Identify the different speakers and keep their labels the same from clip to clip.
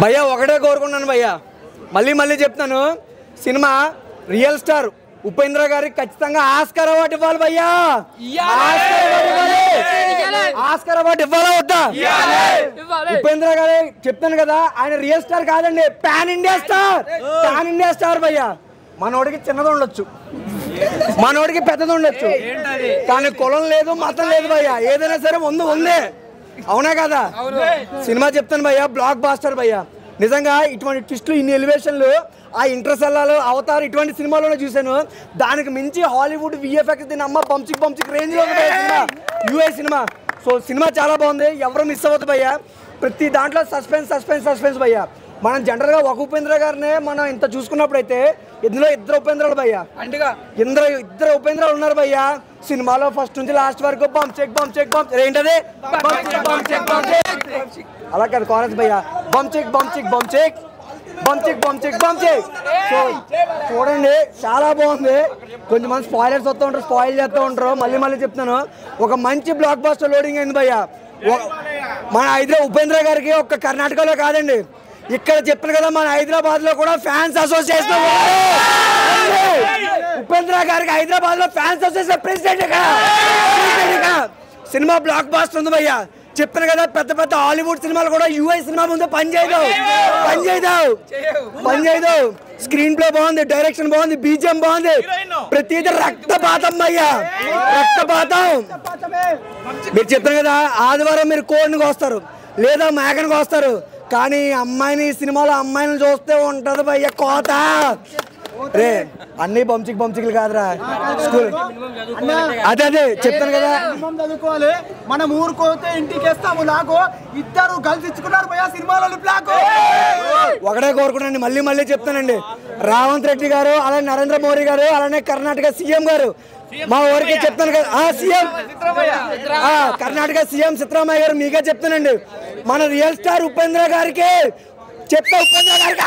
Speaker 1: భయ్యా ఒకటే కోరుకున్నాను భయ్యా, మళ్ళీ మళ్ళీ చెప్తాను, సినిమా రియల్ స్టార్ ఉపేంద్ర గారికి ఖచ్చితంగా ఆస్కార్ అవార్డు ఇవ్వాలి భయ్యా. ఆస్కార్ అవార్డు ఇవ్వాలా వద్దా? ఉపేంద్ర గారు చెప్తాను కదా, ఆయన రియల్ స్టార్ కాదండి, pan India star. Pan India star భయ్యా. మనోడికి చిన్నది ఉండొచ్చు, మనోడికి పెద్దది ఉండొచ్చు, కానీ కులం లేదు మతం లేదు భయ్యా, ఏదైనా సరే ఉందే. అవునా కదా? సినిమా చెప్తాను భయ్యా, బ్లాక్ బాస్టర్ భయ్యా. నిజంగా ఇటువంటి ట్విస్టులు, ఇన్ని ఎలివేషన్లు ఆ ఇంటర్సెల్లాలు, అవతార్ ఇటువంటి సినిమాలోనే చూశాను. దానికి మించి హాలీవుడ్ విఎఫ్ఎక్స్ దీని అమ్మ బంచిక్ రేంజ్లో సినిమా, యూఏ సినిమా. సో సినిమా చాలా బాగుంది, ఎవరు మిస్ అవ్వద్దు భయ్యా. ప్రతి దాంట్లో సస్పెన్స్ భయ్యా. మనం జనరల్గా ఒక ఉపేంద్ర గారినే మనం ఇంత చూసుకున్నప్పుడు అయితే ఇందులో ఇద్దరు ఉపేంద్రాలు భయ్యా, ఇద్దరు ఉపేంద్రాలు ఉన్నారు భయ్యా సినిమాలో. ఫస్ట్ నుంచి లాస్ట్ వరకు బంప్ ఏంటది అలా కాదు కాలేజ్ భయ్యా, బంప్ చెక్. సో చూడండి చాలా బాగుంది. కొంచెంమంది స్పాయిలర్స్ వస్తూ ఉంటారు, స్పాయిల్ చేస్తూ ఉంటారు. మళ్ళీ చెప్తున్నాను, ఒక మంచి బ్లాక్ బాస్టర్ లోడింగ్ అయింది భయ్యా. మన ఉపేంద్ర గారికి ఒక్క కర్ణాటకలో కాదండి, ఇక్కడ చెప్పిన కదా మన హైదరాబాద్ లో కూడా ఫ్యాన్స్ అసోసియేషన్, ఉపేంద్ర గారికి హైదరాబాద్ లో ఫ్యాన్స్ అసోసియేషన్ ప్రెసిడెంట్. సినిమా బ్లాక్ బాస్టర్ ఉంది భయ్యా. చెప్పిన కదా, పెద్ద హాలీవుడ్ సినిమాలు కూడా యూఐ సినిమా ముందు పని చేయదు. స్క్రీన్ ప్లే బాగుంది, డైరెక్షన్ బాగుంది, బీజిఎం బాగుంది, ప్రతిదీ రక్తపాతం భయ్యా, రక్తపాతం. మీరు చెప్పిన కదా, ఆదివారం మీరు కోడిని కోస్తారు లేదా మేకను కోస్తారు, కానీ అమ్మాయిని సినిమాలో అమ్మాయిని చూస్తే ఉంటది భయ్య కోత. రే అన్ని బంచికలు కాదురా, స్కూల్ అదే చెప్తాను కదా,
Speaker 2: చదువుకోవాలి. మనం ఊరుకోతే ఇంటికి వేస్తాము. నాకు ఇద్దరు కలిసి ఇచ్చుకున్నారు భయ్యా సినిమాలో.
Speaker 1: ఒకటే కోరుకున్నాండి, మళ్ళీ చెప్తానండి, రేవంత్ రెడ్డి గారు, అలానే నరేంద్ర మోడీ గారు, అలానే కర్ణాటక సీఎం గారు, మా ఊరికి చెప్తాను కదా, సీఎం కర్ణాటక సీఎం సిద్ధరామయ్య గారు, మీకే చెప్తానండి, మన రియల్ స్టార్ ఉపేంద్ర గారికి చెప్తా, ఉపేంద్ర గారికి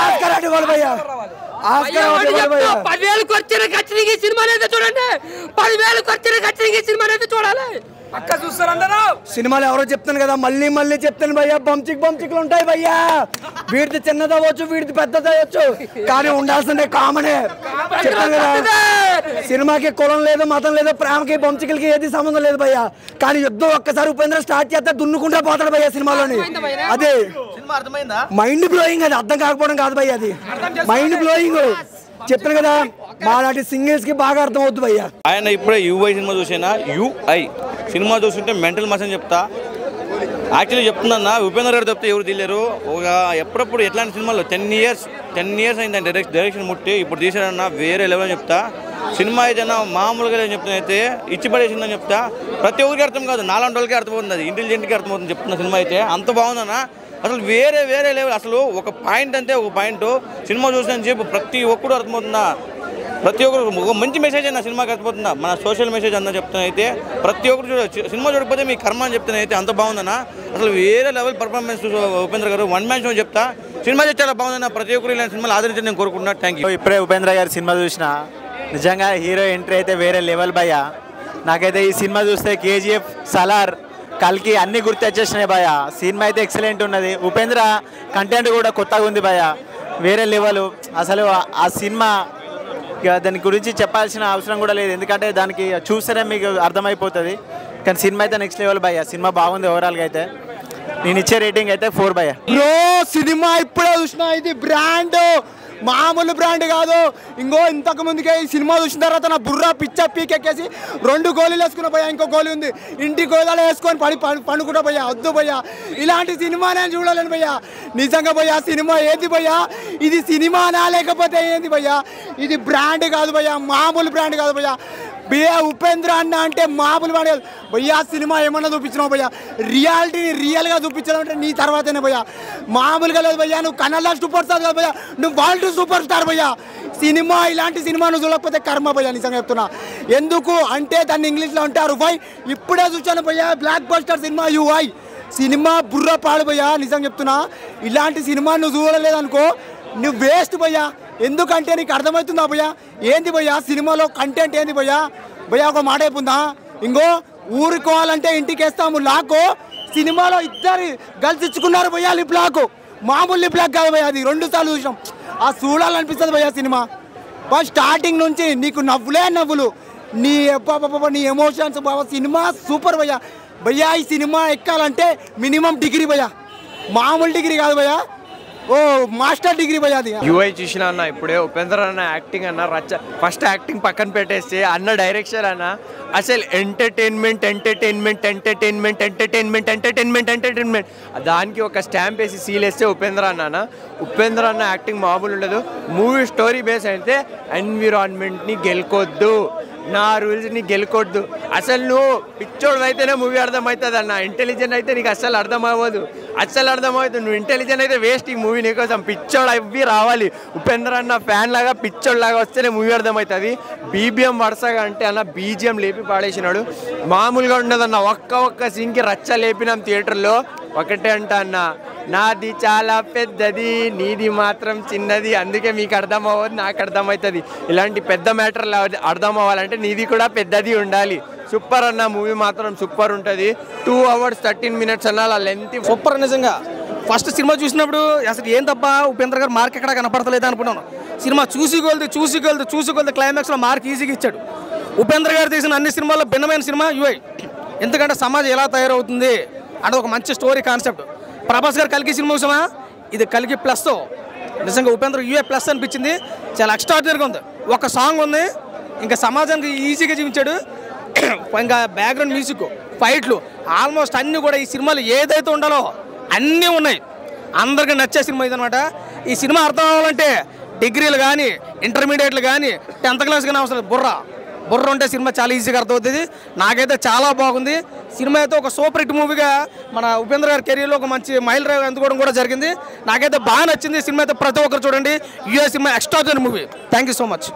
Speaker 1: ఆస్కార్ ఇవ్వాలి భయ్యా.
Speaker 3: 10,000 ఖర్చున ఖచ్చితంగా ఈ సినిమా అయితే చూడండి, 10,000 ఖర్చున ఖచ్చితంగా ఈ సినిమా అయితే చూడాలి. పక్క చూస్తారు అందరూ.
Speaker 1: సినిమాలు ఎవరో చెప్తాను కదా, మళ్ళీ చెప్తాను భయ్యా, బంచిక్లు ఉంటాయి భయ్యా. వీడిది చిన్నదవచ్చు, వీడిది పెద్దదవచ్చు, కానీ ఉండాల్సిందే కామనే. చెప్తాను కదా, సినిమాకి కులం లేదు, మతం లేదు, ప్రేమకి బంచికలకి ఏది సంబంధం లేదు భయ్యా. కానీ యుద్ధం ఒక్కసారి ఉపేంద్ర స్టార్ట్ చేస్తే దున్నుకుంటా పోతాడు భయ్యా సినిమాలోని. అదే మైండ్ బ్లోయింగ్, అది అర్థం కాకపోవడం కాదు భయ్యా, అది మైండ్ బ్లోయింగ్. చెప్తాను కదా, మాలాంటి సింగిల్స్ కి బాగా అర్థం అవుతుంది భయ్యా.
Speaker 4: ఆయన ఇప్పుడే యూఐ సినిమా చూసినా, యూఐ సినిమా చూస్తుంటే మెంటల్ మస్ అని చెప్తా. యాక్చువల్లీ చెప్తున్నా, ఉపేంద్ర గారు చెప్తే ఎవరు తెలియరు. ఒక ఎప్పుడప్పుడు ఎట్లాంటి సినిమాలో 10 ఇయర్స్ అయిందని డైరెక్షన్ ముట్టి ఇప్పుడు తీసాడన్నా వేరే లెవెల్ అని చెప్తా. సినిమా ఏదైనా మామూలుగా చెప్తున్నైతే ఇచ్చి పడేసిందని చెప్తా. ప్రతి ఒక్కరికి అర్థం కాదు, నాలాంటి వాళ్ళకి అర్థమవుతుంది, అది ఇంటెలిజెంట్కి అర్థమవుతుంది చెప్తున్న సినిమా అయితే. అంత బాగుందన్నా, అసలు వేరే లెవెల్. అసలు ఒక పాయింట్ సినిమా చూసిన చెప్పు ప్రతి ఒక్కరు అర్థమవుతుందా, ప్రతి ఒక్కరు ఒక మంచి మెసేజ్ అన్న సినిమాకి అర్థమవుతుందా, మన సోషల్ మెసేజ్ అన్న చెప్తున్నా అయితే. ప్రతి ఒక్కరు సినిమా చూడకపోతే మీ కర్మ అని చెప్తున్నా అయితే, అంత బాగుందన్నా. అసలు వేరే లెవెల్ పర్ఫార్మెన్స్ ఉపేంద్ర గారు, వన్ మ్యాన్ షో చెప్తా. సినిమా చాలా బాగుందన్న, ప్రతి ఒక్కరు ఇలాంటి సినిమాలు ఆదరించని నేను కోరుకుంటున్నా. Thank you.
Speaker 5: ఇప్పుడే ఉపేంద్ర గారి సినిమా చూసిన, నిజంగా హీరో ఎంట్రీ అయితే వేరే లెవెల్ భయ్యా. నాకైతే ఈ సినిమా చూస్తే కేజీఎఫ్, సలార్, కల్కి అన్నీ గుర్తొచ్చేసినాయి భయ్యా. సినిమా అయితే ఎక్సలెంట్ ఉన్నది. ఉపేంద్ర కంటెంట్ కూడా కొత్తగా ఉంది భయ్యా, వేరే లెవెల్. అసలు ఆ సినిమా దాని గురించి చెప్పాల్సిన అవసరం కూడా లేదు, ఎందుకంటే దానికి చూస్తేనే మీకు అర్థమైపోతుంది. కానీ సినిమా అయితే నెక్స్ట్ లెవెల్ భయ్యా, సినిమా బాగుంది. ఓవరాల్గా అయితే నేను ఇచ్చే రేటింగ్ అయితే 4 భయ్యా.
Speaker 2: బ్రో సినిమా ఇప్పుడే చూసిన, ఇది బ్రాండ్, మామూలు బ్రాండ్ కాదు. ఇంతకు ముందుకే ఈ సినిమా చూసిన తర్వాత నా బుర్ర పిచ్చ పీకెక్కేసి 2 గోళీలు వేసుకున్నా భయ్యా. ఇంకో గోళీ ఉంది, ఇంటి గోళాలు వేసుకొని పండుకుంటా భయ్యా. వద్దు భయ్యా, ఇలాంటి సినిమా నేను చూడలేను భయ్యా. నిజంగా భయ్యా, సినిమా ఏంది భయ్యా, ఇది సినిమానా లేకపోతే ఏంది భయ్యా? ఇది బ్రాండ్ కాదు భయ్యా, మామూలు బ్రాండ్ కాదు భయ్యా. ఉపేంద్ర అన్న అంటే మామూలు బ్రాండ్ కాదు భయ్యా. సినిమా ఏమన్నా చూపించినావు భయ్యా, రియాలిటీని రియల్గా చూపించడం అంటే నీ తర్వాతనే భయ్యా, మామూలుగా లేదు భయ్యా. నువ్వు కన్నడ సూపర్ స్టార్ కాదు భయ్యా, నువ్వు వరల్డ్ సూపర్ స్టార్ భయ్యా. సినిమా ఇలాంటి సినిమా నువ్వు చూడకపోతే కర్మ భయ్యా, నిజంగా చెప్తున్నా. ఎందుకు అంటే దాన్ని ఇంగ్లీష్లో అంటారు వై. ఇప్పుడే చూసాను భయ్యా, block buster cinema UI cinema, బుర్ర పాడు భయ్యా, నిజంగా చెప్తున్నా. ఇలాంటి సినిమా నువ్వు చూడలేదనుకో, నువ్వు వేస్ట్ భయ్యా. ఎందుకంటే నీకు అర్థమవుతుందా భయ్యా ఏంది భయ్యా సినిమాలో కంటెంట్ ఏంది భయ్యా? భయ్యా ఒక మాట అయిపోందా, ఇంకో ఊరుకోవాలంటే ఇంటికి వేస్తాము లాకో, సినిమాలో ఇద్దరు గర్ల్స్ ఇచ్చుకున్నారు భయ్యా లిప్ లాక్, మామూలు లిప్ లాక్ కాదు భయ్యా, అది 2 సార్లు చూసాం. ఆ చూడాలనిపిస్తుంది భయ్యా సినిమా. స్టార్టింగ్ నుంచి నీకు నవ్వులే నవ్వులు, నీ నీ ఎమోషన్స్ బాబా. సినిమా సూపర్ భయ్యా. భయ్యా ఈ సినిమా ఎక్కాలంటే మినిమం డిగ్రీ భయ్యా, మామూలు డిగ్రీ కాదు భయ్యా, ఓ మాస్టర్ డిగ్రీ భయ్యా. అది
Speaker 6: యూఐ చూసిన అన్న ఇప్పుడే ఉపేంద్ర అన్న యాక్టింగ్ అన్న రచ్చ. ఫస్ట్ యాక్టింగ్ పక్కన పెట్టేస్తే అన్న డైరెక్షన్ అన్న అసలు entertainment entertainment entertainment entertainment entertainment entertainment దానికి ఒక స్టాంప్ వేసి సీల్ వేస్తే ఉపేంద్ర అన్న. ఉపేంద్ర అన్న యాక్టింగ్ మామూలు ఉండదు. మూవీ స్టోరీ బేస్ అయితే ఎన్విరాన్మెంట్ని గెలుకొద్దు, నా రూల్స్ని గెలుకొద్దు. అసలు నువ్వు పిచ్చోడు అయితేనే మూవీ అర్థమవుతుంది అన్న, ఇంటెలిజెంట్ అయితే నీకు అస్సలు అర్థం అవ్వదు, అస్సలు అర్థమవుతుంది. నువ్వు ఇంటెలిజెంట్ అయితే వేస్ట్ ఈ మూవీ నీకోసం. పిచ్చోడు అవి రావాలి, ఉపేంద్ర అన్న ఫ్యాన్ లాగా పిచ్చోడు లాగా వస్తేనే మూవీ అర్థమవుతుంది. బీబీఎం వరుసగా అంటే అన్న బీజిఎం లేపి పాడేసినాడు, మామూలుగా ఉండదన్న. ఒక్క సీన్కి రచ్చ లేపినాం థియేటర్లో. ఒకటే అంట అన్న, నాది చాలా పెద్దది, నీది మాత్రం చిన్నది, అందుకే మీకు అర్థం అవ్వదు, నాకు అర్థమవుతుంది. ఇలాంటి పెద్ద మ్యాటర్లు అర్థం అవ్వాలంటే నీది కూడా పెద్దది ఉండాలి. సూపర్ అన్న, మూవీ మాత్రం సూపర్ ఉంటుంది. 2 hours 13 minutes అన్న లెంత్
Speaker 1: సూపర్. నిజంగా ఫస్ట్ సినిమా చూసినప్పుడు అసలు ఏం తప్ప ఉపేంద్ర గారు మార్క్ ఎక్కడ కనపడతలేదు అనుకున్నాను. సినిమా చూసి క్లైమాక్స్లో మార్క్ ఈజీగా ఇచ్చాడు. ఉపేంద్ర గారు తీసిన అన్ని సినిమాల్లో భిన్నమైన సినిమా యూఐ. ఎందుకంటే సమాజం ఎలా తయారవుతుంది అనేది ఒక మంచి స్టోరీ కాన్సెప్ట్. ప్రభాస్ గారు కలికి సినిమా చూసామా, ఇది కలికి ప్లస్. నిజంగా ఉపేంద్ర యూఏ ప్లస్ అనిపించింది. చాలా ఎక్స్ట్రాడినరీగా ఉంది. ఒక సాంగ్ ఉంది, ఇంకా సమాజానికి ఈజీగా జీవించాడు. ఇంకా బ్యాక్గ్రౌండ్ మ్యూజిక్, ఫైట్లు, ఆల్మోస్ట్ అన్నీ కూడా ఈ సినిమాలు ఏదైతే ఉండాలో అన్నీ ఉన్నాయి. అందరికీ నచ్చే సినిమా ఇదనమాట. ఈ సినిమా అర్థం అవ్వాలంటే డిగ్రీలు కానీ ఇంటర్మీడియట్లు కానీ 10th క్లాస్ కానీ అవసరం. బుర్ర ఉంటే సినిమా చాలా ఈజీగా అర్థమవుతుంది. నాకైతే చాలా బాగుంది. సినిమా అయితే ఒక సూపర్ హిట్ మూవీగా మన ఉపేంద్ర గారి కెరీర్లో ఒక మంచి మైల్ రైవ్ అందుకోవడం కూడా జరిగింది. నాకైతే బాగా నచ్చింది సినిమా. అయితే ప్రతి ఒక్కరు చూడండి, US cinema extraordinary movie. Thank you so much.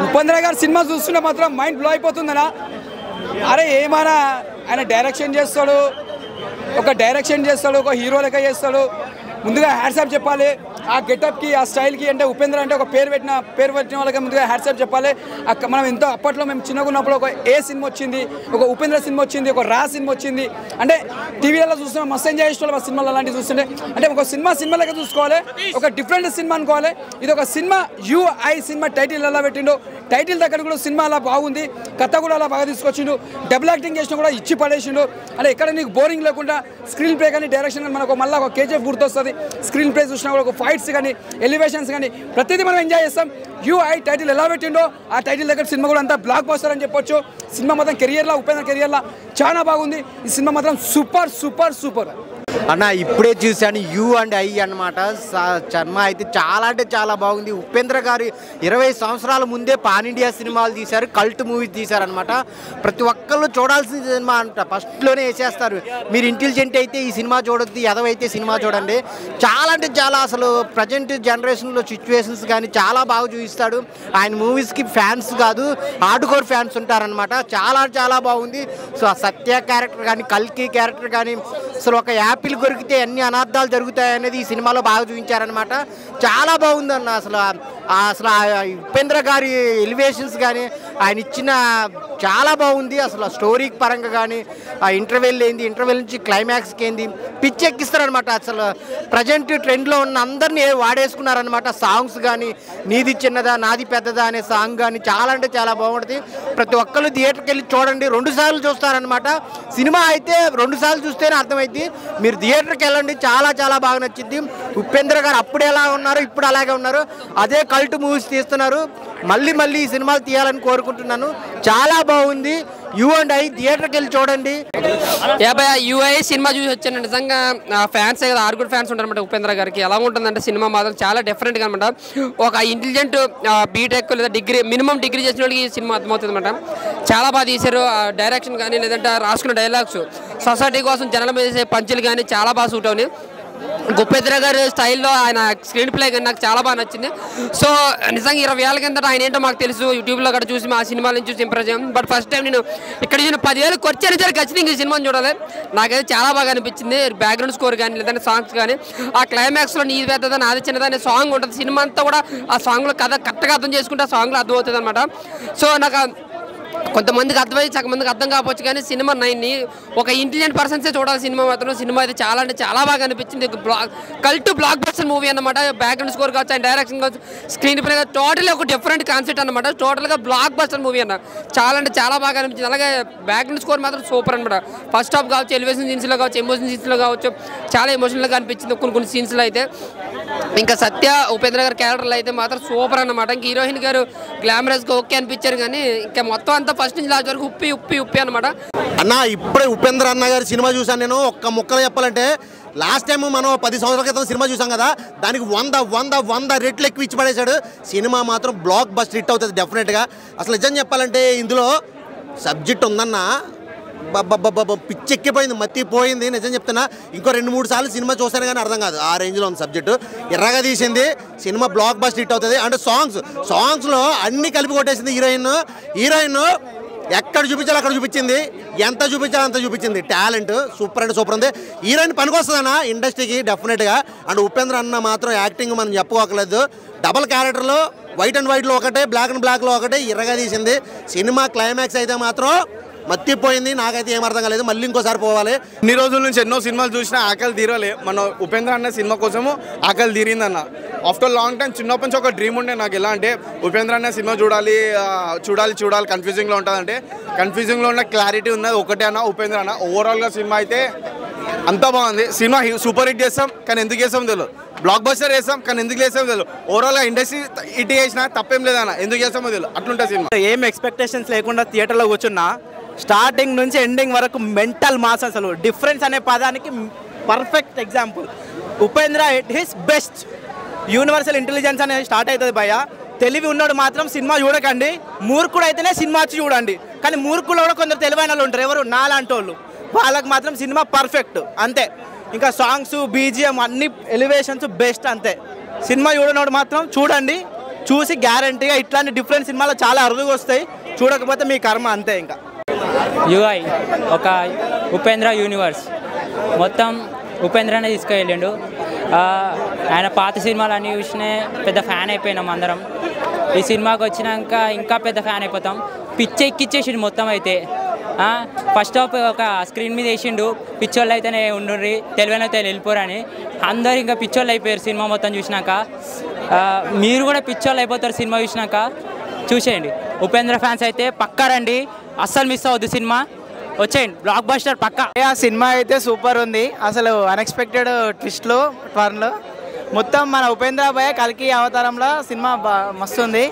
Speaker 7: Upendra గారు సినిమా చూస్తుంటే మాత్రం మైండ్ బ్లో అయిపోతుందనా. అరే ఏమైనా ఆయన డైరెక్షన్ చేస్తాడు, ఒక హీరో లెక్క చేస్తాడు. ముందుగా హ్యాట్సాప్ చెప్పాలి ఆ గెటప్కి, ఆ స్టైల్కి. అంటే ఉపేంద్ర అంటే ఒక పేరు పెట్టిన వాళ్ళకి ముందుగా హ్యాట్సాప్ చెప్పాలి. మనం ఎంతో అప్పట్లో మేము చిన్నగా ఉన్నప్పుడు ఒక ఏ సినిమా వచ్చింది, ఒక ఉపేంద్ర సినిమా వచ్చింది, ఒక రా సినిమా వచ్చింది. అంటే టీవీలలో చూస్తున్నాం, మస్తు ఎంజాయ్ చేసేవాళ్ళం ఆ సినిమాలు అలాంటివి చూస్తుంటే. అంటే ఒక సినిమా లెక్క చూసుకోవాలి, ఒక డిఫరెంట్ సినిమా అనుకోవాలి. ఇది ఒక సినిమా యూఐ సినిమా టైటిల్ ఎలా పెట్టిండో, టైటిల్ దగ్గర కూడా సినిమా అలా బాగుంది, కథ కూడా అలా బాగా తీసుకొచ్చిండు, డబుల్ యాక్టింగ్ చేసినా కూడా ఇచ్చి పడేసిండు. అంటే ఎక్కడ నీకు బోరింగ్ లేకుండా స్క్రీన్ ప్లే కానీ డైరెక్షన్ కానీ మనకు మళ్ళీ ఒక కేజీఎఫ్ గుర్తొస్తుంది. స్క్రీన్ ప్లే చూసినా కూడా ఒక ఫైట్స్ కానీ ఎలివేషన్స్ కానీ ప్రతిదీ మనం ఎంజాయ్ చేస్తాం. యూఐ టైటిల్ ఎలా పెట్టిండో ఆ టైటిల్ దగ్గర సినిమా కూడా అంతా బ్లాక్ బస్టర్ అని చెప్పొచ్చు. సినిమా మాత్రం ఉపేంద్ర కెరియర్లో చాలా బాగుంది. ఈ సినిమా మాత్రం సూపర్ సూపర్ సూపర్
Speaker 2: అన్న. ఇప్పుడే చూశాను యూ అండ్ ఐ అన్నమాట. సినిమా అయితే చాలా అంటే చాలా బాగుంది. ఉపేంద్ర గారు 20 సంవత్సరాల ముందే పాన్ ఇండియా సినిమాలు తీశారు, కల్ట్ మూవీస్ తీశారనమాట. ప్రతి ఒక్కళ్ళు చూడాల్సిన సినిమా అంట, ఫస్ట్లోనే వేసేస్తారు. మీరు ఇంటెలిజెంట్ అయితే ఈ సినిమా చూడొద్దు, ఎదవైతే సినిమా చూడండి. చాలా అంటే చాలా అసలు ప్రజెంట్ జనరేషన్లో సిచ్యువేషన్స్ కానీ చాలా బాగా చూపిస్తాడు. ఆయన మూవీస్కి ఫ్యాన్స్ కాదు, హార్డ్కోర్ ఫ్యాన్స్ ఉంటారనమాట. చాలా చాలా బాగుంది. సో ఆ సత్య క్యారెక్టర్ కానీ, కల్కి క్యారెక్టర్ కానీ, అసలు ఒక యాపిల్ కొరికితే అన్ని అనర్థాలు జరుగుతాయనేది ఈ సినిమాలో బాగా చూపించారనమాట. చాలా బాగుందన్న. అసలు ఉపేంద్ర గారి ఎలివేషన్స్ కానీ, ఆయన ఇచ్చిన చాలా బాగుంది. అసలు స్టోరీ పరంగా కానీ, ఆ ఇంటర్వెల్ ఏంది, ఇంటర్వెల్ నుంచి క్లైమాక్స్కి ఏంది పిచ్చెక్కిస్తారనమాట. అసలు ప్రజెంట్ ట్రెండ్లో ఉన్న అందరినీ వాడేసుకున్నారనమాట. సాంగ్స్ కానీ, నీది చిన్నదా నాది పెద్దదా అనే సాంగ్ కానీ చాలా అంటే చాలా బాగుంటుంది. ప్రతి ఒక్కళ్ళు థియేటర్కి వెళ్ళి చూడండి. 2 సార్లు చూస్తారనమాట. సినిమా అయితే 2 సార్లు చూస్తేనే అర్థమైంది. మీరు థియేటర్కి వెళ్ళండి, చాలా చాలా బాగా నచ్చింది. ఉపేంద్ర గారు అప్పుడు ఎలా ఉన్నారు, ఇప్పుడు అలాగే ఉన్నారు. అదే కల్ట్ మూవీస్ తీస్తున్నారు. మళ్ళీ ఈ సినిమాలు తీయాలని కోరుకుంటున్నాను. చాలా బాగుంది. యూ అండ్ ఐ థియేటర్కి వెళ్ళి చూడండి.
Speaker 3: యూఐ సినిమా చూసి వచ్చాను. నిజంగా ఫ్యాన్స్ కదా, ఆరుగురు ఫ్యాన్స్ ఉంటారన్నమాట ఉపేంద్ర గారికి. ఎలా ఉంటుందంటే సినిమా మాత్రం చాలా డిఫరెంట్గా అనమాట. ఒక ఇంటెలిజెంట్ బీటెక్ లేదా మినిమం డిగ్రీ చేసిన వాళ్ళకి ఈ సినిమా అర్థమవుతుంది అనమాట. చాలా బాగా తీశారు. డైరెక్షన్ కానీ, లేదంటే రాసుకున్న డైలాగ్స్, సొసైటీ కోసం జనాల మీద చేసే పంచులు కానీ చాలా బాగా సూట్ అవునాయి. ఉపేంద్ర గారి స్టైల్లో ఆయన స్క్రీన్ ప్లే కానీ నాకు చాలా బాగా నచ్చింది. సో నిజంగా 20 ఏళ్ళ కిందట ఆయన ఏంటో మాకు తెలుసు, యూట్యూబ్లో కూడా చూసి మా సినిమాల నుంచి చూసి ఇంప్రెస్ అయ్యాం. బట్ ఫస్ట్ టైం నేను ఇక్కడ నేను 10,000 ఖర్చు సరే ఖచ్చితంగా ఈ సినిమాని చూడాలి. నాకైతే చాలా బాగా అనిపించింది. బ్యాక్గ్రౌండ్ స్కోర్ కానీ, లేదంటే సాంగ్స్ కానీ, ఆ క్లైమాక్స్లో నీది పెద్దదా నాది చిన్నదా అనే సాంగ్ ఉంటుంది. సినిమా అంతా కూడా ఆ సాంగ్లో కథ కరెక్ట్గా అర్థం చేసుకుంటే ఆ సాంగ్లో అర్థమవుతుంది అనమాట. సో నాకు కొంతమందికి అర్థమయ్యి సగం మందికి అర్థం కావచ్చు, కానీ సినిమా 9ని ఒక ఇంటెలిజెంట్ పర్సన్సే చూడాలి. సినిమా మాత్రం సినిమా అయితే చాలా అంటే చాలా బాగా అనిపించింది. కల్ట్ బ్లాక్ బస్టర్ మూవీ అన్నమాట. బ్యాక్గ్రౌండ్ స్కోర్ కావచ్చు, అండ్ డైరెక్షన్ కావచ్చు, స్క్రీన్ ప్లే కావచ్చు, టోటల్లీ ఒక డిఫరెంట్ కాన్సెప్ట్ అనమాట. టోటల్గా బ్లాక్ బస్టర్ మూవీ అన్న చాలా అంటే చాలా బాగా అనిపించింది. అలాగే బ్యాక్గ్రౌండ్ స్కోర్ మాత్రం సూపర్ అనమాట. ఫస్ట్ హాఫ్ కావచ్చు, ఎలివేషన్ సీన్స్లో కావచ్చు, ఎమోషన్ సీన్స్లో కావచ్చు, చాలా ఎమోషనల్గా అనిపించింది కొన్ని సీన్స్లో అయితే. ఇంకా సత్య ఉపేంద్ర గారి క్యారెక్టర్లు అయితే మాత్రం సూపర్ అన్నమాట. ఇంక హీరోయిన్ గారు గ్లామరస్గా ఓకే అనిపించారు, కానీ ఇంకా మొత్తం అంతా ఫస్ట్ నుంచి లాస్ట్ వరకు ఉప్పి అనమాట.
Speaker 8: అన్న ఇప్పుడే ఉపేంద్ర అన్న గారి సినిమా చూసాను నేను. ఒక్క ముక్కలో చెప్పాలంటే లాస్ట్ టైం మనం 10 సంవత్సరాల క్రితం సినిమా చూసాం కదా, దానికి 100 రెట్లు ఎక్కువ ఇచ్చి పడేశాడు. సినిమా మాత్రం బ్లాక్ బస్టర్ హిట్ అవుతుంది డెఫినెట్గా. అసలు నిజం చెప్పాలంటే ఇందులో సబ్జెక్ట్ ఉందన్న పిచ్చెక్కిపోయింది, మత్తిపోయింది. నిజం చెప్తున్నా, ఇంకో 2-3 సార్లు సినిమా చూసాను కానీ అర్థం కాదు, ఆ రేంజ్లో ఉంది సబ్జెక్టు. ఎర్రగా తీసింది సినిమా, బ్లాక్ బస్టర్ హిట్ అవుతుంది. అంటే సాంగ్స్లో అన్నీ కలిపి కొట్టేసింది హీరోయిన్. ఎక్కడ చూపించాలో అక్కడ చూపించింది, ఎంత చూపించాలో అంత చూపించింది. టాలెంట్ సూపర్ అంటే సూపర్ ఉంది. హీరోయిన్ పనికొస్తుందన్న ఇండస్ట్రీకి డెఫినెట్గా. అండ్ ఉపేంద్ర అన్న మాత్రం యాక్టింగ్ మనం చెప్పుకోకలేదు. డబల్ క్యారెక్టర్లో వైట్ అండ్ వైట్లో ఒకటే, బ్లాక్ అండ్ బ్లాక్లో ఒకటే, ఎర్రగా తీసింది. సినిమా క్లైమాక్స్ అయితే మాత్రం మత్తిపోయింది. నాకైతే ఏం అర్థం కాలేదు, మళ్ళీ ఇంకోసారి పోవాలి.
Speaker 2: ఇన్ని రోజుల నుంచి ఎన్నో సినిమాలు చూసినా ఆకలి తీరలే. మన ఉపేంద్ర అన్న సినిమా కోసము ఆకలి తీరిందన్న. ఆఫ్టర్ లాంగ్ టైం చిన్నప్పటి నుంచి ఒక డ్రీమ్ ఉండే నాకు. ఎలా అంటే ఉపేంద్ర అన్న సినిమా చూడాలి కన్ఫ్యూజింగ్లో ఉంటుందంటే, కన్ఫ్యూజింగ్లో ఉన్న క్లారిటీ ఉన్నది ఒకటే అన్న, ఉపేంద్ర అన్న. ఓవరాల్గా సినిమా అయితే అంతా బాగుంది. సినిమా సూపర్ హిట్ చేస్తాం, కానీ ఎందుకు చేస్తాం తెలియదు. బ్లాక్ బస్టర్ వేస్తాం, కానీ ఎందుకు చేస్తాం తెలియదు. ఓవరాల్గా ఇండస్ట్రీ హిట్ చేసినా తప్పేం లేదన్న, ఎందుకు చేస్తామో తెలియదు. అట్లుంటుంది సినిమా.
Speaker 5: ఏం ఎక్స్పెక్టేషన్స్ లేకుండా థియేటర్లో కూర్చున్నా, స్టార్టింగ్ నుంచి ఎండింగ్ వరకు మెంటల్ మాస్. అసలు డిఫరెన్స్ అనే పదానికి perfect example. Upendra it his best. Universal intelligence అనేది స్టార్ట్ అవుతుంది భయ్య. తెలివి ఉన్నాడు మాత్రం సినిమా చూడకండి, మూర్ఖుడు అయితేనే సినిమా వచ్చి చూడండి. కానీ మూర్ఖులు కూడా కొందరు తెలివైన వాళ్ళు ఉంటారు, ఎవరు నాలాంటి వాళ్ళు. వాళ్ళకి మాత్రం సినిమా పర్ఫెక్ట్ అంతే. ఇంకా సాంగ్స్, బీజిఎం, అన్ని ఎలివేషన్స్ బెస్ట్ అంతే. సినిమా చూడనోడు మాత్రం చూడండి, చూసి గ్యారంటీగా ఇట్లాంటి డిఫరెంట్ సినిమాలు చాలా అరుదుగా వస్తాయి. చూడకపోతే మీ కర్మ అంతే. ఇంకా
Speaker 9: యూఐ ఒక ఉపేంద్ర యూనివర్స్ మొత్తం ఉపేంద్రనే తీసుకెళ్ళిండు. ఆయన పాత సినిమాలు అన్నీ చూసినా పెద్ద ఫ్యాన్ అయిపోయినాం అందరం. ఈ సినిమాకి వచ్చినాక ఇంకా పెద్ద ఫ్యాన్ అయిపోతాం. ఎక్కిచ్చేసిండు మొత్తం అయితే. ఫస్ట్ హాఫ్ ఒక స్క్రీన్ మీద వేసిండు, పిచ్చోళ్ళు అయితేనే ఉండుర్రి, తెలివైన అయితే వెళ్ళిపోరని. అందరు ఇంకా పిచ్చోళ్ళు అయిపోయారు సినిమా మొత్తం చూసినాక. మీరు కూడా పిచ్చోళ్ళు అయిపోతారు సినిమా చూసినాక. చూసేయండి. ఉపేంద్ర ఫ్యాన్స్ అయితే పక్కా రండి, అస్సలు మిస్ అవ్వద్దు సినిమా. వచ్చేయండి, బ్లాక్ బస్టర్ పక్కా.
Speaker 5: ఆ సినిమా అయితే సూపర్ ఉంది. అసలు అన్ఎక్స్పెక్టెడ్ ట్విస్ట్లు, టర్న్లు మొత్తం. మన ఉపేంద్ర భయ్య కల్కి అవతారంలో సినిమా మస్తు ఉంది.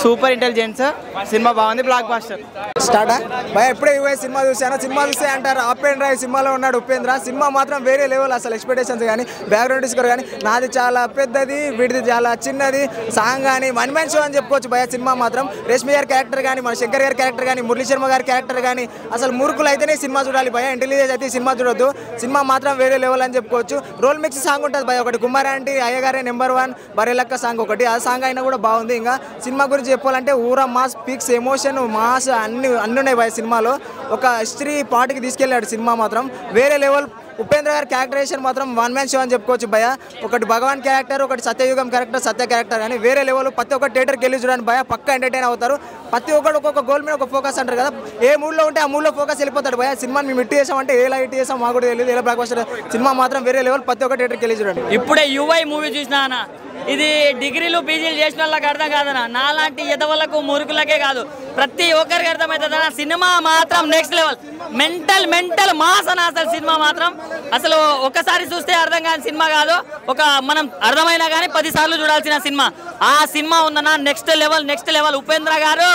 Speaker 5: సూపర్ ఇంటెలిజెన్స్ సినిమా బాగుంది, బ్లాక్ బస్టర్.
Speaker 2: స్టార్ట్ భయ ఎప్పుడే యూఐ సినిమా చూసాను. సినిమా చూస్తే అంటారు అప్ అండ్ డ్రైవ్ సినిమాలో ఉన్నాడు ఉపేంద్ర. సినిమా మాత్రం వేరే లెవెల్. అసలు ఎక్స్పెక్టేషన్స్ కానీ, బ్యాక్గ్రౌండ్ స్కోర్ కానీ, నాది చాలా పెద్దది, వీడిది చాలా చిన్నది, సాంగ్ కానీ వన్ మ్యాన్ షో అని చెప్పుకోవచ్చు భయ. సినిమా మాత్రం రేష్మి గారి క్యారెక్టర్ కానీ, మన శంకర్ గారి క్యారెక్టర్ కానీ, మురళీ శర్మ గారి క్యారెక్టర్ కానీ, అసలు మూర్ఖులు అయితేనే సినిమా చూడాలి భయ. ఇంటెలిజెన్స్ అయితే సినిమా చూడొద్దు. సినిమా మాత్రం వేరే లెవెల్ అని చెప్పుకోవచ్చు. రోల్ మిక్స్ సాంగ్ ఉంటుంది భయ ఒకటి, కుమారాంటి అయ్యగారే నెంబర్ 1 బరేలక్క సాంగ్ ఒకటి. ఆ సాంగ్ అయినా కూడా బాగుంది. ఇంకా సినిమా గురించి చెప్పాలంటే ఊరా మాస్, పిక్స్, ఎమోషన్, మాస్ అన్ని ఉన్నాయి భయ సినిమాలో. ఒక హిస్టరీ పార్ట్కి తీసుకెళ్ళాడు సినిమా మాత్రం వేరే లెవెల్. ఉపేంద్ర గారి క్యారెక్టరేషన్ మాత్రం వన్ మ్యాన్ షో అని చెప్పుకోవచ్చు భయ. ఒకటి భగవాన్ క్యారెక్టర్, ఒకటి సత్యయుగం క్యారెక్టర్, సత్య క్యారెక్టర్ కానీ వేరే లెవెల్. ప్రతి ఒక్క థియేటర్కి వెళ్ళి చూడండి భయ, పక్కా ఎంటర్టైన్ అవుతారు. ప్రతి ఒక్కరు ఒక్కొక్క గోల్ మీద ఒక ఫోకస్ అంటారు కదా, ఏ మూడ్లో ఉంటే ఆ మూడ్లో ఫోకస్ వెళ్ళిపోతాడు భయ. సినిమా మేము ఇట్టి చేసామంటే ఎలా ఇట్టి చేసాం మాకు కూడా తెలియదు, ఎలా బ్లాక్ బస్టర్. సినిమా మాత్రం వేరే లెవెల్. ప్రతి ఒక్క థియేటర్కి వెళ్ళి చూడండి.
Speaker 9: ఇప్పుడే యూఐ మూవీ చూసినా అన్న, ఇది డిగ్రీలు పీజీలు చేసిన వాళ్ళకి అర్థం కాదన్న, నాలాంటి ఎదవలకు మురుకులకే కాదు ప్రతి ఒక్కరికి అర్థమవుతుందన్న. సినిమా మాత్రం నెక్స్ట్ లెవెల్, మెంటల్ మాస్ అన్న. అసలు సినిమా మాత్రం అసలు ఒక్కసారి చూస్తే అర్థం కాని సినిమా కాదు, ఒక మనం అర్థమైనా కానీ 10 సార్లు చూడాల్సిన సినిమా. ఆ సినిమా ఉందన్న, నెక్స్ట్ లెవెల్. ఉపేంద్ర గారు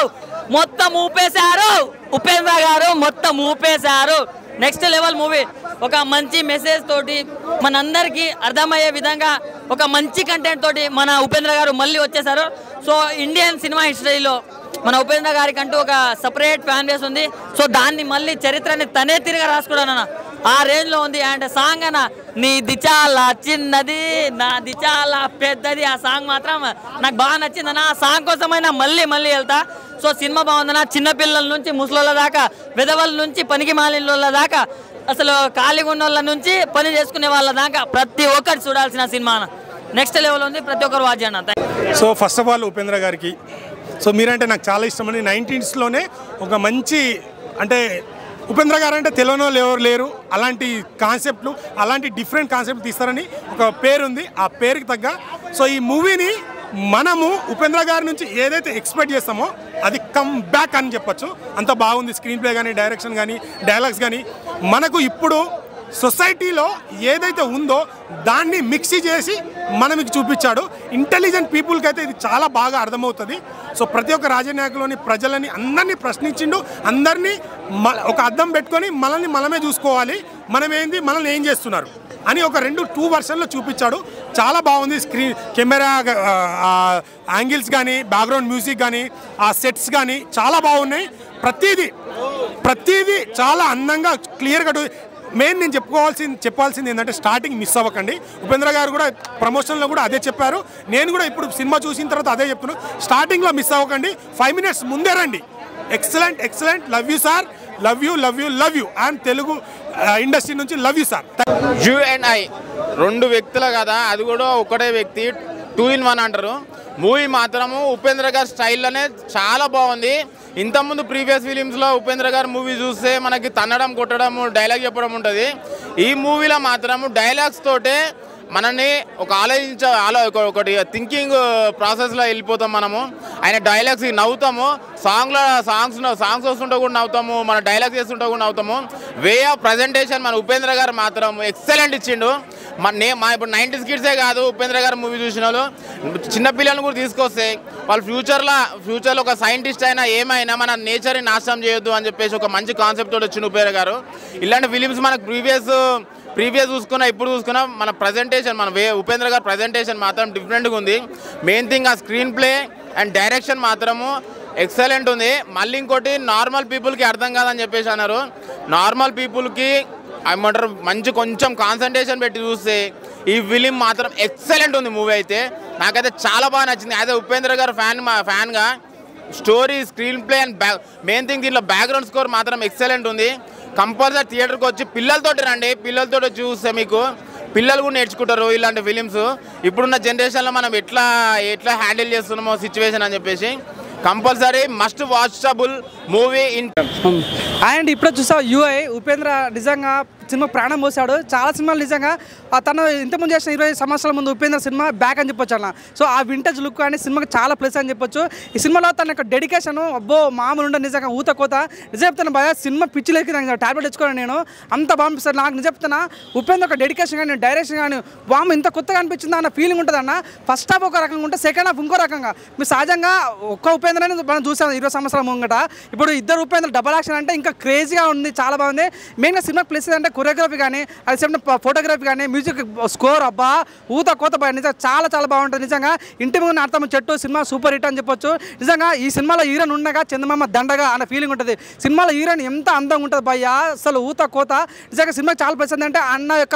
Speaker 9: మొత్తం ఊపేశారు. Next level movie. ఒక మంచి మెసేజ్ తోటి మనందరికీ అర్థమయ్యే విధంగా ఒక మంచి కంటెంట్ తోటి మన ఉపేంద్ర గారు మళ్ళీ వచ్చేసారు. సో ఇండియన్ సినిమా హిస్టరీలో మన ఉపేంద్ర గారికి అంటూ ఒక సపరేట్ ఫ్యాన్ బేస్ ఉంది. సో దాన్ని మళ్ళీ చరిత్రని తనే తిరిగి రాసుకోవడానన్న ఆ రేంజ్లో ఉంది. అండ్ సాంగ్ అన్న, నీది చాలా చిన్నది నాది చాలా పెద్దది, ఆ సాంగ్ మాత్రం నాకు బాగా నచ్చిందన్న. ఆ సాంగ్ కోసమైనా మళ్ళీ వెళ్తా. సో సినిమా బాగుందన్న. చిన్నపిల్లల నుంచి ముసలోళ్ళ దాకా, విధవల నుంచి పనికి మాలిన దాకా, అసలు ఖాళీగా ఉన్న వాళ్ళ నుంచి పని చేసుకునే వాళ్ళ దాకా ప్రతి ఒక్కరు చూడాల్సిన సినిమా. నెక్స్ట్ లెవెల్ ఉంది, ప్రతి ఒక్కరు వాచ్ చేయండి.
Speaker 10: So first of all Upendra గారికి సో మీరంటే నాకు చాలా ఇష్టమని 1990sలోనే ఒక మంచి అంటే ఉపేంద్ర గారు అంటే తెలియనోళ్ళు ఎవరు లేరు, అలాంటి కాన్సెప్ట్లు అలాంటి డిఫరెంట్ కాన్సెప్ట్ తీస్తారని ఒక పేరుంది. ఆ పేరుకి తగ్గ సో ఈ మూవీని మనము ఉపేంద్ర గారి నుంచి ఏదైతే ఎక్స్పెక్ట్ చేస్తామో అది కమ్ బ్యాక్ అని చెప్పొచ్చు. అంత బాగుంది స్క్రీన్ ప్లే కానీ, డైరెక్షన్ కానీ, డైలాగ్స్ కానీ. మనకు ఇప్పుడు సొసైటీలో ఏదైతే ఉందో దాన్ని మిక్సీ చేసి మనకి చూపించాడు. ఇంటెలిజెంట్ పీపుల్కి అయితే ఇది చాలా బాగా అర్థమవుతుంది. సో ప్రతి ఒక్క రాజకీయ నాయకులని ప్రజలని అందరినీ ప్రశ్నించిండు. అందరినీ ఒక అద్దం పెట్టుకొని మనమే చూసుకోవాలి, మనమేంది, మనల్ని ఏం చేస్తున్నారు అని ఒక 2 వర్షన్లో చూపించాడు. చాలా బాగుంది. స్క్రీన్ కెమెరా యాంగిల్స్ కానీ, బ్యాక్గ్రౌండ్ మ్యూజిక్ కానీ, ఆ సెట్స్ కానీ చాలా బాగున్నాయి. ప్రతిదీ చాలా అందంగా క్లియర్గా. మెయిన్ నేను చెప్పాల్సింది ఏంటంటే స్టార్టింగ్ మిస్ అవ్వకండి. ఉపేంద్ర గారు కూడా ప్రమోషన్లో కూడా అదే చెప్పారు. నేను కూడా ఇప్పుడు సినిమా చూసిన తర్వాత అదే చెప్తున్నాను. స్టార్టింగ్లో మిస్ అవ్వకండి, 5 minutes ముందే రండి. Excellent. Love you sir, love you and Telugu industry నుంచి లవ్ యూ సార్.
Speaker 11: U&I 2 వ్యక్తులు కదా, అది కూడా ఒకటే వ్యక్తి, 2 in 1 అంటారు. మూవీ మాత్రము ఉపేంద్ర గారి స్టైల్లోనే చాలా బాగుంది. ఇంతకుముందు ప్రీవియస్ ఫిలిమ్స్లో ఉపేంద్ర గారు మూవీ చూస్తే మనకి తన్నడం, కొట్టడం, డైలాగ్ చెప్పడం ఉంటుంది. ఈ మూవీలో మాత్రము డైలాగ్స్ తోటే మనల్ని ఒక ఒకటి థింకింగ్ ప్రాసెస్లో వెళ్ళిపోతాం మనము. ఆయన డైలాగ్స్ నవ్వుతాము, సాంగ్స్ వస్తుంటే కూడా నవ్వుతాము, మన డైలాగ్స్ చేస్తుంటే కూడా నవ్వుతాము. వే ఆఫ్ ప్రజెంటేషన్ మన ఉపేంద్ర గారు మాత్రం ఎక్సలెంట్ ఇచ్చిండు. మా ఇప్పుడు 90s కిడ్సే కాదు ఉపేంద్ర గారు మూవీ చూసిన వాళ్ళు, చిన్నపిల్లలను కూడా తీసుకొస్తే వాళ్ళు ఫ్యూచర్లో ఒక సైంటిస్ట్ అయినా ఏమైనా మన నేచర్ని నాశనం చేయొద్దు అని చెప్పేసి ఒక మంచి కాన్సెప్ట్ తోటి వచ్చిండు ఉపేంద్ర గారు. ఇలాంటి ఫిలిమ్స్ మనకు ప్రీవియస్ చూసుకున్నా ఇప్పుడు చూసుకున్నా మన ప్రజెంటేషన్ ఉపేంద్ర గారు ప్రజెంటేషన్ మాత్రం డిఫరెంట్గా ఉంది. మెయిన్ థింగ్ ఆ స్క్రీన్ ప్లే అండ్ డైరెక్షన్ మాత్రము ఎక్సలెంట్ ఉంది. మళ్ళీ ఇంకోటి నార్మల్ పీపుల్కి అర్థం కాదని చెప్పేసి అన్నారు. నార్మల్ పీపుల్కి ఏమంటారు మంచి కొంచెం కాన్సన్ట్రేషన్ పెట్టి చూస్తే ఈ ఫిలిం మాత్రం ఎక్సలెంట్ ఉంది. మూవీ అయితే నాకైతే చాలా బాగా నచ్చింది. అదే ఉపేంద్ర గారు ఫ్యాన్గా story, screenplay and main thing దీంట్లో బ్యాక్గ్రౌండ్ స్కోర్ మాత్రం ఎక్సలెంట్ ఉంది. కంపల్సరీ థియేటర్కి వచ్చి పిల్లలతోటి రండి. పిల్లలతో చూస్తే మీకు పిల్లలు కూడా నేర్చుకుంటారు ఇలాంటి ఫిలిమ్స్. ఇప్పుడున్న జనరేషన్లో మనం ఎట్లా హ్యాండిల్ చేస్తున్నామో సిచ్యువేషన్ అని చెప్పేసి compulsory must watchable movie in.
Speaker 12: And ఇప్పుడు చూసా UI ఉపేంద్ర నిజంగా సినిమా ప్రాణం పోసాడు. చాలా సినిమాలు నిజంగా తను ఇంతకుముందు చేసిన 20 సంవత్సరాల ముందు ఉపేంద్ర సినిమా బ్యాక్ అని చెప్పొచ్చు అన్న. సో ఆ వింటేజ్ లుక్ అని సినిమాకి చాలా ప్లస్ అని చెప్పొచ్చు. ఈ సినిమాలో తన యొక్క డెడికేషన్ అబ్బో మామూలు ఉండదు. నిజంగా ఊత నిజం చెప్తాను భయ, సినిమా పిచ్చిలేకి టాబ్లెట్ తెచ్చుకోను నేను, అంత బాగుంపిస్తాను నాకు. నిజం చెప్తున్నా ఉపేంద్ర ఒక డెడికేషన్ కానీ, డైరెక్షన్ కానీ బామ్ ఇంత కొత్తగా అనిపించింది అన్న ఫీలింగ్ ఉంటుంది అన్న. ఫస్ట్ హాఫ్ ఒక రకంగా ఉంటే సెకండ్ హాఫ్ ఇంకో రకంగా. మీరు సహజంగా ఒక్క ఉపేంద్రని మనం చూసాం 20 సంవత్సరాల ముంగట. ఇప్పుడు ఇద్దరు ఉపేంద్ర డబల్ యాక్షన్ అంటే ఇంకా క్రేజీగా ఉంది, చాలా బాగుంది. మెయిన్గా సినిమా ప్లస్ అంటే కొరియోగ్రఫీ కానీ, అది సేమ్ ఫోటోగ్రఫీ కానీ, మ్యూజిక్ స్కోర్ అబ్బా ఊత కోత బాగా నిజంగా చాలా బాగుంటుంది. నిజంగా ఇంటి ముందు అర్థం చెట్టు సినిమా సూపర్ హిట్ అని చెప్పొచ్చు. నిజంగా ఈ సినిమాలో హీరోయిన్ ఉండగా చందమామ దండగా అన్న ఫీలింగ్ ఉంటుంది. సినిమాలో హీరోయిన్ ఎంత అందంగా ఉంటుంది భయ్య, అసలు ఊత కోత. నిజంగా సినిమా చాలా ప్లస్ అంటే అన్న యొక్క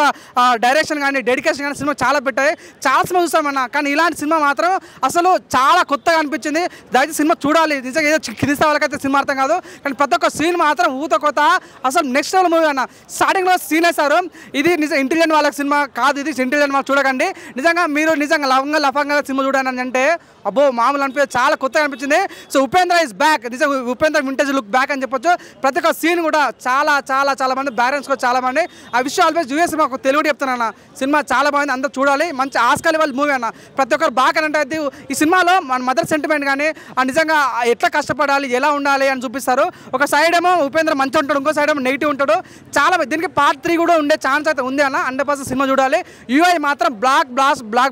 Speaker 12: డైరెక్షన్ కానీ, డెడికేషన్ కానీ సినిమా చాలా పెట్టాయి. చాలా సినిమా చూస్తామన్నా, కానీ ఇలాంటి సినిమా మాత్రం అసలు చాలా కొత్తగా అనిపించింది. దయచేసి సినిమా చూడాలి. నిజంగా ఏదో కింది వాళ్ళకైతే సినిమా అర్థం కాదు, కానీ ప్రతి ఒక్క సీన్ మాత్రం ఊత కోత, అసలు నెక్స్ట్ లెవెల్ మూవీ అన్న. స్టార్టింగ్లో సీన్ వేశారు, ఇది నిజం ఇంటెలిజెంట్ వాళ్ళకి సినిమా కాదు, ఇది ఇంటెలిజెంట్ వాళ్ళకి చూడకండి. నిజంగా మీరు నిజంగా లఫంగా సినిమా చూడండి అంటే అబ్బో మామూలు అనిపించింది, చాలా కొత్తగా అనిపించింది. సో ఉపేంద్ర ఇస్ బ్యాక్, నిజంగా ఉపేంద్ర వింటేజ్ లుక్ బ్యాక్ అని చెప్పొచ్చు. ప్రతి ఒక్క సీన్ కూడా చాలా మంది బ్యాలెన్స్ కూడా చాలా మంది. ఆ విషయం ఆల్వేస్ యూఎస్ మాకు తెలుగు చెప్తానన్న, సినిమా చాలా బాగుంది, అందరూ చూడాలి. మంచి ఆస్కార్ లెవెల్ మూవీ అన్న. ప్రతి ఒక్కరు బాగా అంటే ఈ సినిమాలో మన మదర్ సెంటిమెంట్ కానీ నిజంగా ఎట్లా కష్టపడాలి, ఎలా ఉండాలి అని చూపిస్తారు. ఒక సైడ్ ఏమో ఉపేంద్ర మంచి ఉంటాడు, ఇంకో సైడ్ ఏమో నెగిటివ్ ఉంటాడు. చాలా దీనికి పార్ట్ 3 కూడా ఉండే ఛాన్స్ అయితే ఉంది అన్న. 100% సినిమా చూడాలి. UI మాత్రం black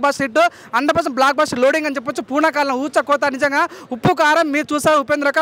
Speaker 12: boss hit, 100% blockbuster loading అని చెప్పొచ్చు. పూర్ణకాలం ఊచ కోత, నిజంగా ఉప్పు కారం మీరు చూసారు ఉపేంద్రక